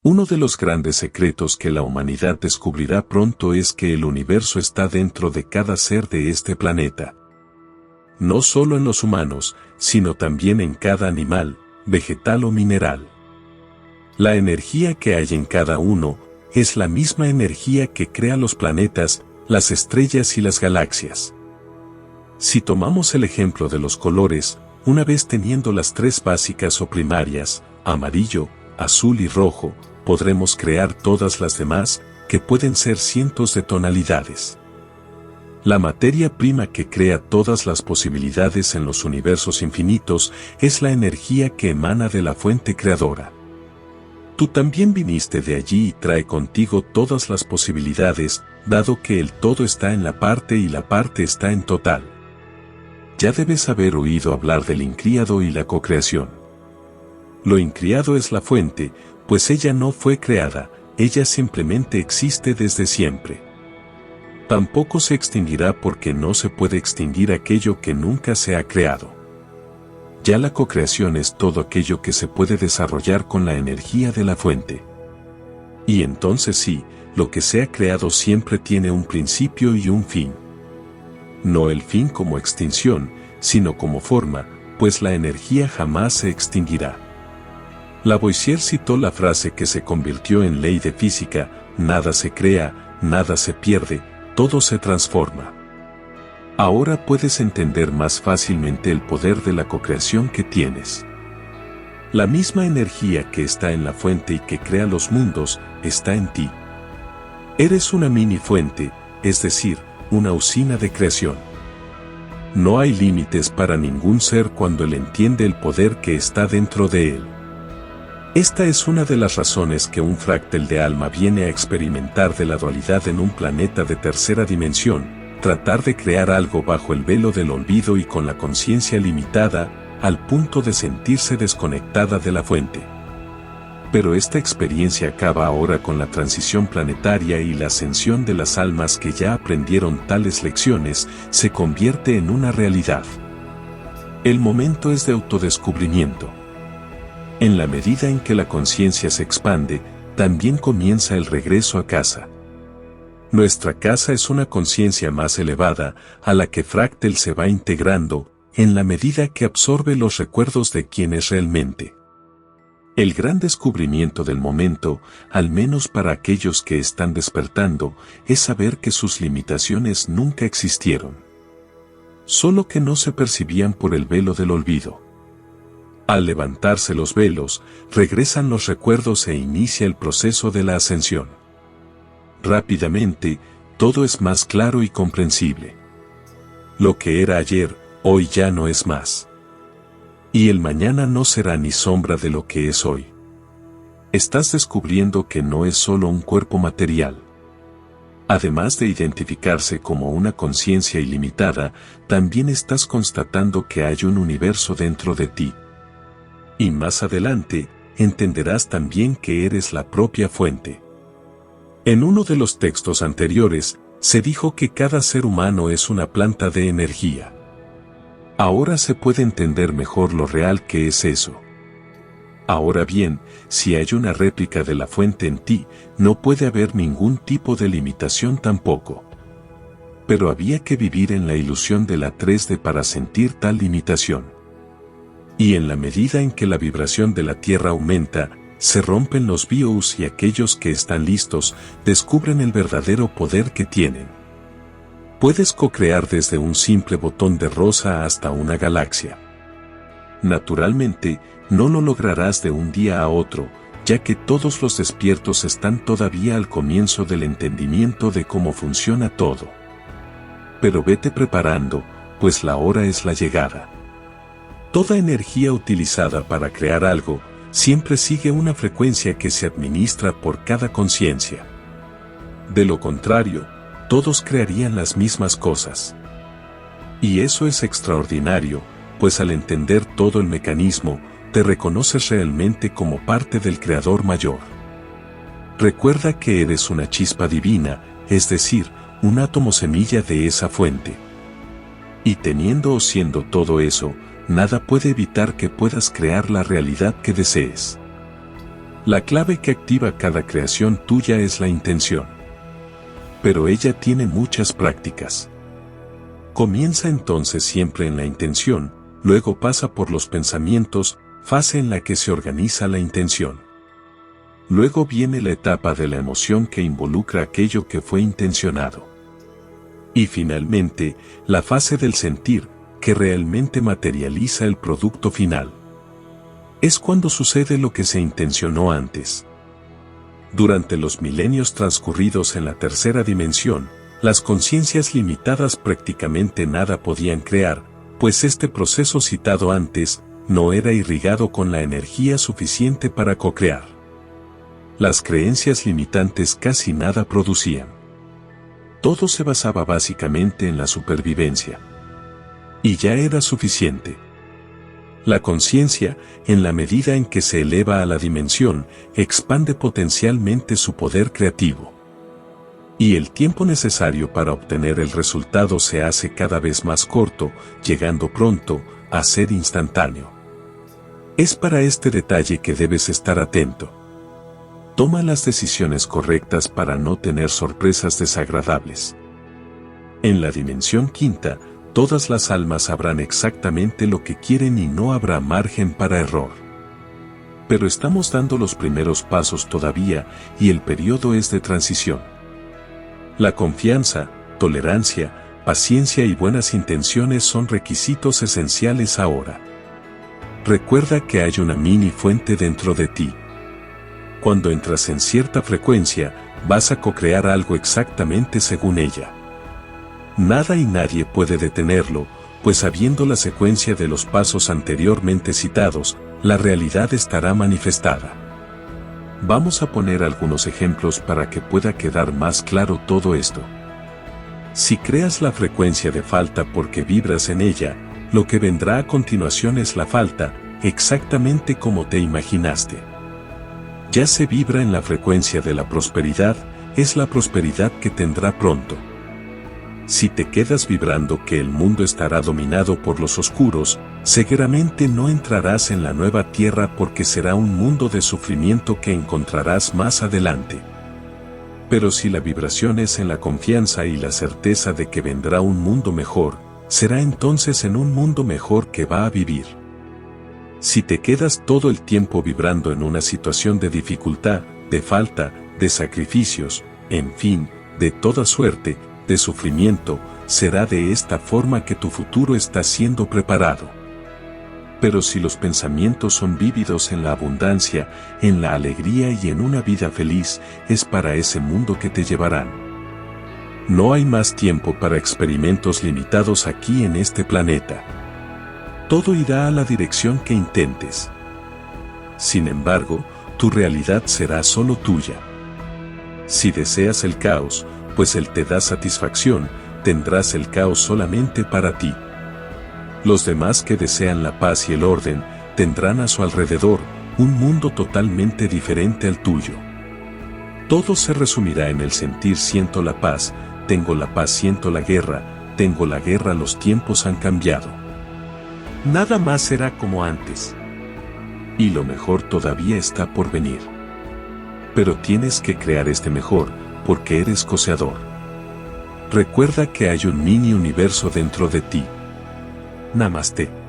Uno de los grandes secretos que la humanidad descubrirá pronto es que el universo está dentro de cada ser de este planeta. No solo en los humanos, sino también en cada animal, vegetal o mineral. La energía que hay en cada uno es la misma energía que crea los planetas, las estrellas y las galaxias. Si tomamos el ejemplo de los colores, una vez teniendo las tres básicas o primarias, amarillo, azul y rojo, podremos crear todas las demás, que pueden ser cientos de tonalidades. La materia prima que crea todas las posibilidades en los universos infinitos es la energía que emana de la fuente creadora. Tú también viniste de allí y trae contigo todas las posibilidades, dado que el todo está en la parte y la parte está en total. Ya debes haber oído hablar del incriado y la cocreación. Lo incriado es la fuente, pues ella no fue creada, ella simplemente existe desde siempre. Tampoco se extinguirá porque no se puede extinguir aquello que nunca se ha creado. Ya la cocreación es todo aquello que se puede desarrollar con la energía de la fuente. Y entonces sí, lo que se ha creado siempre tiene un principio y un fin. No el fin como extinción, sino como forma, pues la energía jamás se extinguirá. Lavoisier citó la frase que se convirtió en ley de física: nada se crea, nada se pierde, todo se transforma. Ahora puedes entender más fácilmente el poder de la cocreación que tienes. La misma energía que está en la fuente y que crea los mundos, está en ti. Eres una mini fuente, es decir, una usina de creación. No hay límites para ningún ser cuando él entiende el poder que está dentro de él. Esta es una de las razones que un fráctal de alma viene a experimentar de la dualidad en un planeta de tercera dimensión, tratar de crear algo bajo el velo del olvido y con la conciencia limitada, al punto de sentirse desconectada de la fuente. Pero esta experiencia acaba ahora con la transición planetaria y la ascensión de las almas que ya aprendieron tales lecciones, se convierte en una realidad. El momento es de autodescubrimiento. En la medida en que la conciencia se expande, también comienza el regreso a casa. Nuestra casa es una conciencia más elevada, a la que Fractal se va integrando, en la medida que absorbe los recuerdos de quién es realmente. El gran descubrimiento del momento, al menos para aquellos que están despertando, es saber que sus limitaciones nunca existieron. Solo que no se percibían por el velo del olvido. Al levantarse los velos, regresan los recuerdos e inicia el proceso de la ascensión. Rápidamente, todo es más claro y comprensible. Lo que era ayer, hoy ya no es más. Y el mañana no será ni sombra de lo que es hoy. Estás descubriendo que no es solo un cuerpo material. Además de identificarse como una conciencia ilimitada, también estás constatando que hay un universo dentro de ti. Y más adelante, entenderás también que eres la propia fuente. En uno de los textos anteriores, se dijo que cada ser humano es una planta de energía. Ahora se puede entender mejor lo real que es eso. Ahora bien, si hay una réplica de la fuente en ti, no puede haber ningún tipo de limitación tampoco. Pero había que vivir en la ilusión de la 3D para sentir tal limitación. Y en la medida en que la vibración de la Tierra aumenta, se rompen los bios y aquellos que están listos descubren el verdadero poder que tienen. Puedes co-crear desde un simple botón de rosa hasta una galaxia. Naturalmente, no lo lograrás de un día a otro, ya que todos los despiertos están todavía al comienzo del entendimiento de cómo funciona todo. Pero vete preparando, pues la hora es la llegada. Toda energía utilizada para crear algo, siempre sigue una frecuencia que se administra por cada conciencia. De lo contrario, todos crearían las mismas cosas. Y eso es extraordinario, pues al entender todo el mecanismo, te reconoces realmente como parte del Creador Mayor. Recuerda que eres una chispa divina, es decir, un átomo semilla de esa fuente. Y teniendo o siendo todo eso, nada puede evitar que puedas crear la realidad que desees. La clave que activa cada creación tuya es la intención. Pero ella tiene muchas prácticas. Comienza entonces siempre en la intención, luego pasa por los pensamientos, fase en la que se organiza la intención. Luego viene la etapa de la emoción que involucra aquello que fue intencionado. Y finalmente, la fase del sentir, que realmente materializa el producto final. Es cuando sucede lo que se intencionó antes. Durante los milenios transcurridos en la tercera dimensión, las conciencias limitadas prácticamente nada podían crear, pues este proceso citado antes no era irrigado con la energía suficiente para co-crear. Las creencias limitantes casi nada producían. Todo se basaba básicamente en la supervivencia. Y ya era suficiente. La conciencia, en la medida en que se eleva a la dimensión, expande potencialmente su poder creativo. Y el tiempo necesario para obtener el resultado se hace cada vez más corto, llegando pronto a ser instantáneo. Es para este detalle que debes estar atento. Toma las decisiones correctas para no tener sorpresas desagradables. En la dimensión quinta, todas las almas sabrán exactamente lo que quieren y no habrá margen para error. Pero estamos dando los primeros pasos todavía y el periodo es de transición. La confianza, tolerancia, paciencia y buenas intenciones son requisitos esenciales ahora. Recuerda que hay una mini fuente dentro de ti. Cuando entras en cierta frecuencia, vas a co-crear algo exactamente según ella. Nada y nadie puede detenerlo, pues sabiendo la secuencia de los pasos anteriormente citados, la realidad estará manifestada. Vamos a poner algunos ejemplos para que pueda quedar más claro todo esto. Si creas la frecuencia de falta porque vibras en ella, lo que vendrá a continuación es la falta, exactamente como te imaginaste. Ya se vibra en la frecuencia de la prosperidad, es la prosperidad que tendrá pronto. Si te quedas vibrando que el mundo estará dominado por los oscuros, seguramente no entrarás en la nueva tierra porque será un mundo de sufrimiento que encontrarás más adelante. Pero si la vibración es en la confianza y la certeza de que vendrá un mundo mejor, será entonces en un mundo mejor que va a vivir. Si te quedas todo el tiempo vibrando en una situación de dificultad, de falta, de sacrificios, en fin, de toda suerte, de sufrimiento, será de esta forma que tu futuro está siendo preparado. Pero si los pensamientos son vívidos en la abundancia, en la alegría y en una vida feliz, es para ese mundo que te llevarán. No hay más tiempo para experimentos limitados aquí en este planeta. Todo irá a la dirección que intentes. Sin embargo, tu realidad será solo tuya. Si deseas el caos, pues él te da satisfacción, tendrás el caos solamente para ti. Los demás que desean la paz y el orden, tendrán a su alrededor un mundo totalmente diferente al tuyo. Todo se resumirá en el sentir siento la paz, tengo la paz siento la guerra, tengo la guerra los tiempos han cambiado. Nada más será como antes. Y lo mejor todavía está por venir. Pero tienes que crear este mejor, porque eres co-creador. Recuerda que hay un mini universo dentro de ti. Namaste.